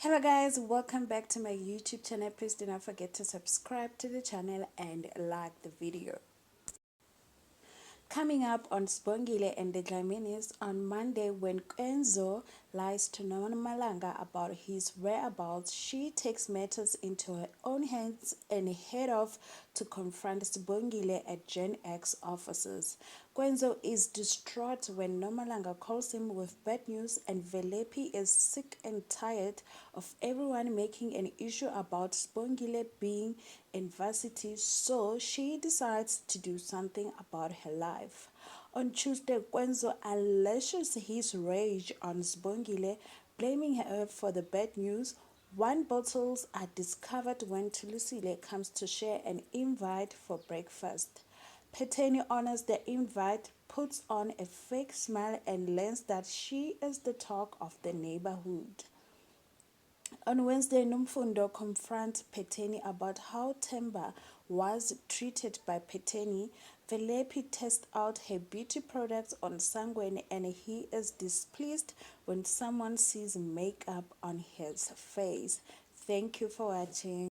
Hello guys, welcome back to my YouTube channel. Please do not forget to subscribe to the channel and like the video. Coming up on Sibongile and the Dlaminis on Monday, when Kwenzo lies to Malanga about his whereabouts, she takes matters into her own hands and head off to confront Sibongile at Gen X offices. Kwenzo is distraught when Nomalanga calls him with bad news, and Velepi is sick and tired of everyone making an issue about Sibongile being in varsity, so she decides to do something about her life. On Tuesday, Kwenzo unleashes his rage on Sibongile, blaming her for the bad news. Wine bottles are discovered when Tulisile comes to share an invite for breakfast. Phetheni honors the invite, puts on a fake smile, and learns that she is the talk of the neighborhood. On Wednesday, Nomfundo confronts Phetheni about how Themba was treated by Phetheni. Velepi tests out her beauty products on Sangweni, and he is displeased when someone sees makeup on his face. Thank you for watching.